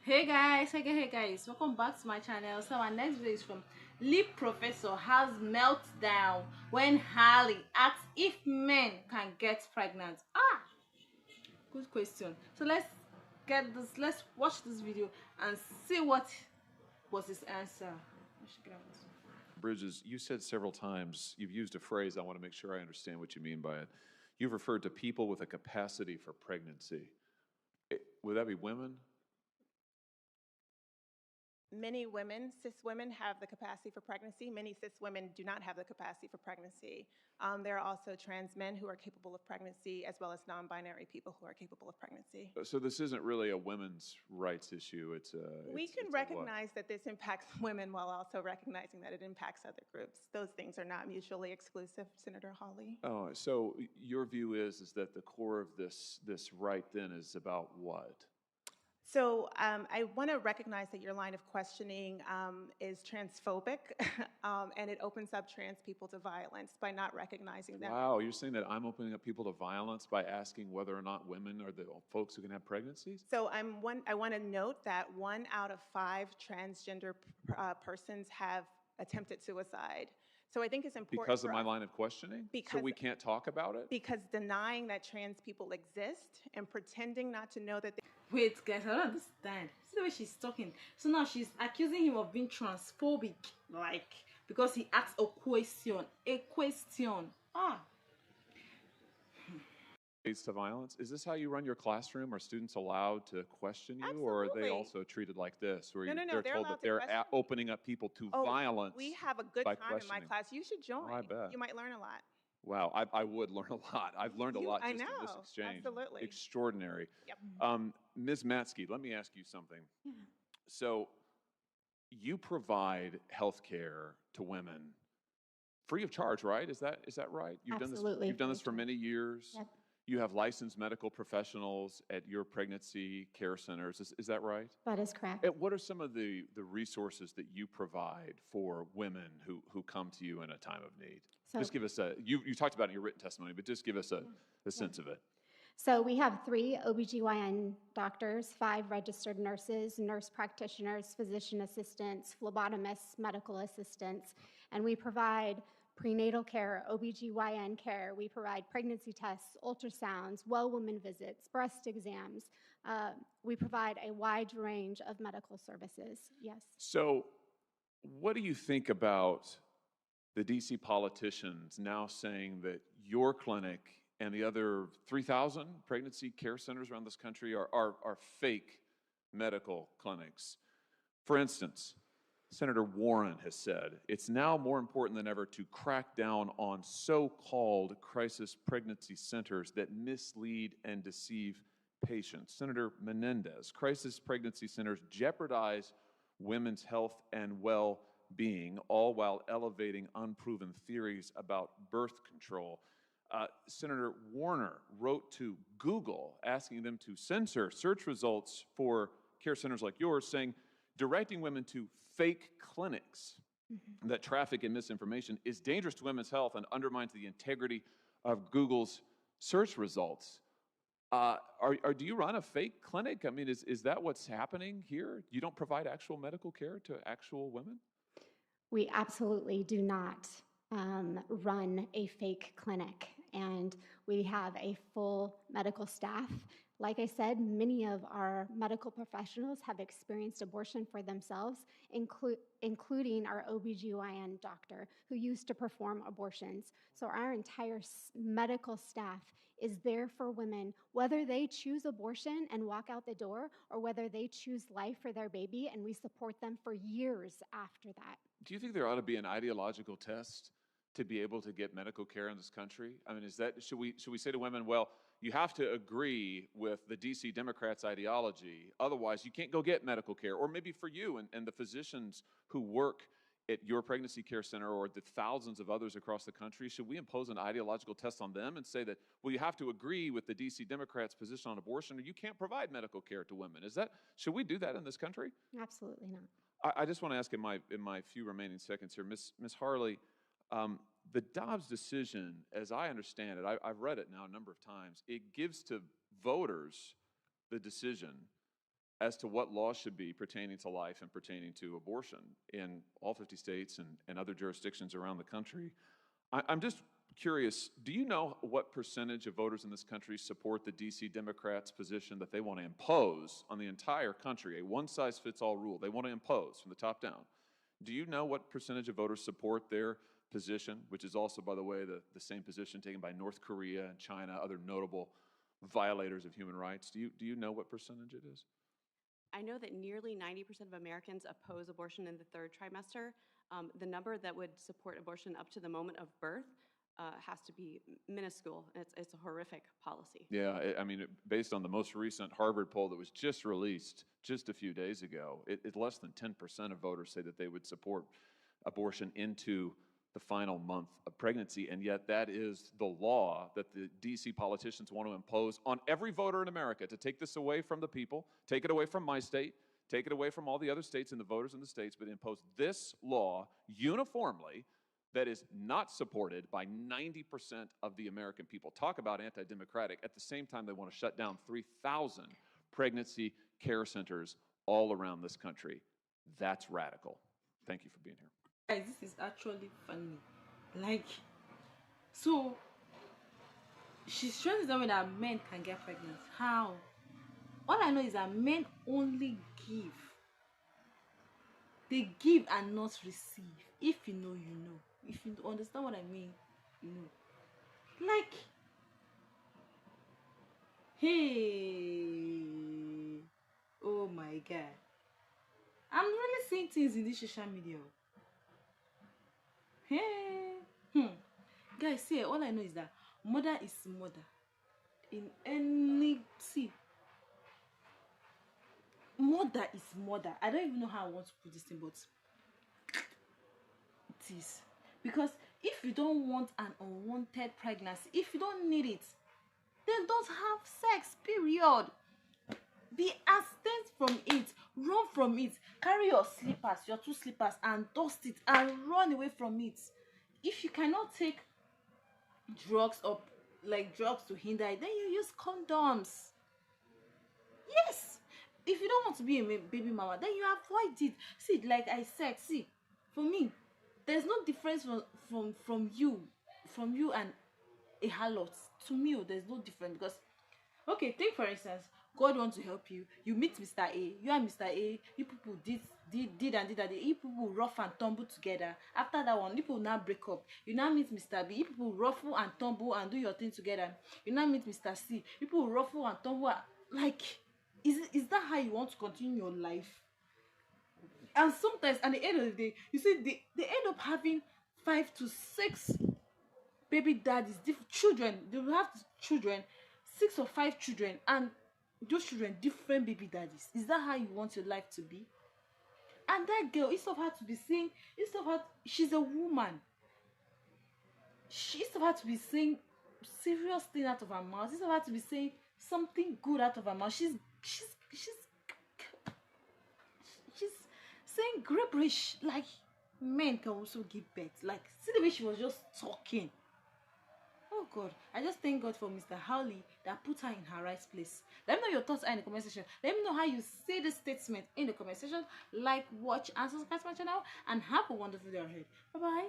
Hey guys, welcome back to my channel. So our next video is from Leap Professor has meltdown when Hawley asks if men can get pregnant. Good question. So let's watch this video and see what was his answer. Bridges, you said several times, you've used a phrase, I want to make sure I understand what you mean by it. You've referred to people with a capacity for pregnancy. Would that be women? Many women, cis women, have the capacity for pregnancy. Many cis women do not have the capacity for pregnancy. There are also trans men who are capable of pregnancy, as well as non-binary people who are capable of pregnancy. So this isn't really a women's rights issue. We can recognize that this impacts women while also recognizing that it impacts other groups. Those things are not mutually exclusive, Senator Hawley. Oh, so your view is that the core of this right then is about what? So I want to recognize that your line of questioning is transphobic, and it opens up trans people to violence by not recognizing them. Wow, you're saying that I'm opening up people to violence by asking whether or not women are the folks who can have pregnancies? So I want to note that 1 out of 5 transgender persons have attempted suicide. So I think it's important Because of my line of questioning? So because we can't talk about it? because denying that trans people exist and pretending not to know that they Wait, guys, I don't understand. See the way she's talking. So now she's accusing him of being transphobic, like because he asked a question. A question. Leads to violence. Is this how you run your classroom? Are students allowed to question you, or are they Absolutely. also treated like this, where No, they're they're told allowed that to they're question. opening up people to violence We have a good by time in my questioning? class. You should join. I bet. You might learn a lot. Wow, I would learn a lot. I've learned a lot I just in this know. exchange. Absolutely. Extraordinary. Yep. Ms. Matsky, let me ask you something. Yeah. So you provide health care to women free of charge, right? Is that right? Absolutely. You've done this for free of many years. Yep. You have licensed medical professionals at your pregnancy care centers. Is that right? That is correct. And what are some of the resources that you provide for women who come to you in a time of need? So, Just give us you talked about it in your written testimony, but just give us a sense of it. so we have 3 OBGYN doctors, 5 registered nurses, nurse practitioners, physician assistants, phlebotomists, medical assistants, and we provide prenatal care, OBGYN care. We provide pregnancy tests, ultrasounds, well woman visits, breast exams. We provide a wide range of medical services. Yes. So, what do you think about the DC politicians now saying that your clinic and the other 3,000 pregnancy care centers around this country are fake medical clinics? For instance, Senator Warren has said it's now more important than ever to crack down on so-called crisis pregnancy centers that mislead and deceive patients. Senator Menendez, crisis pregnancy centers jeopardize women's health and well-being, all while elevating unproven theories about birth control. Senator Warner wrote to Google asking them to censor search results for care centers like yours, saying directing women to fake clinics that traffic in misinformation is dangerous to women's health and undermines the integrity of Google's search results. Do you run a fake clinic? I mean, is that what's happening here? You don't provide actual medical care to actual women? We absolutely do not run a fake clinic, and we have a full medical staff. Like I said, many of our medical professionals have experienced abortion for themselves, including our OBGYN doctor who used to perform abortions. So our entire medical staff is there for women, whether they choose abortion and walk out the door or whether they choose life for their baby, and we support them for years after that. Do you think there ought to be an ideological test to be able to get medical care in this country? I mean, should we say to women, well, you have to agree with the DC Democrats' ideology, otherwise you can't go get medical care? Or maybe for you and the physicians who work at your pregnancy care center or the thousands of others across the country, should we impose an ideological test on them and say that, well, you have to agree with the DC Democrats' position on abortion or you can't provide medical care to women? Should we do that in this country? Absolutely not. I just want to ask in my few remaining seconds here, Ms. Hawley, the Dobbs decision, as I understand it, I've read it now a number of times, it gives to voters the decision as to what laws should be pertaining to life and pertaining to abortion in all 50 states and other jurisdictions around the country. I'm just curious, do you know what percentage of voters in this country support the DC Democrats' position that they want to impose on the entire country, a one-size-fits-all rule they want to impose from the top down? Do you know what percentage of voters support their position, which is also, by the way, the same position taken by North Korea and China, other notable violators of human rights? Do you know what percentage it is? I know that nearly 90% of Americans oppose abortion in the third trimester. The number that would support abortion up to the moment of birth has to be minuscule. It's a horrific policy. Yeah, I mean, based on the most recent Harvard poll that was just released just a few days ago, less than 10% of voters say that they would support abortion into the final month of pregnancy, and yet that is the law that the DC politicians want to impose on every voter in America, to take this away from the people, take it away from my state, take it away from all the other states and the voters in the states, but impose this law uniformly that is not supported by 90% of the American people. Talk about anti-democratic. At the same time, they want to shut down 3,000 pregnancy care centers all around this country. That's radical. Thank you for being here. Guys, this is actually funny. Like, so she's trying to tell me that men can get pregnant. How? All I know is that men only give. They give and not receive. If you know, you know. If you understand what I mean, you know. Like, hey, oh my God, I'm really seeing things in this social media. Hey, guys, see, all I know is that mother is mother. In any, see, mother is mother. I don't even know how I want to put this thing, but it is. Because if you don't want an unwanted pregnancy, if you don't need it, then don't have sex, period. Be absent from it, run from it, carry your slippers, your 2 slippers, and dust it and run away from it. If you cannot take drugs or like drugs to hinder it, then you use condoms. Yes. If you don't want to be a baby mama, then you avoid it. See, like I said, see, for me, there's no difference from you and a harlot. To me, there's no difference, because okay, take for instance, God wants to help you. You meet Mr. A. You and Mr. A. You people did and did that. You people rough and tumble together. After that one, you people now break up. You now meet Mr. B. You people ruffle and tumble and do your thing together. You now meet Mr. C. You people ruffle and tumble. Like, is that how you want to continue your life? And sometimes, at the end of the day, you see, they end up having 5 to 6 baby daddies, children. They will have children, 6 or 5 children, and those children different baby daddies. Is that how you want your life to be? And that girl, instead of her to be saying, she's a woman. Instead of her to be saying serious thing out of her mouth, instead of her to be saying something good out of her mouth, she's saying gibberish. Like, men can also give birth. Like, see the way she was just talking. Oh God, I just thank God for Mr. Hawley that put her in her right place. Let me know your thoughts in the comment section. Let me know how you see this statement in the comment section. Like, watch, and subscribe to my channel, and have a wonderful day ahead. Bye bye.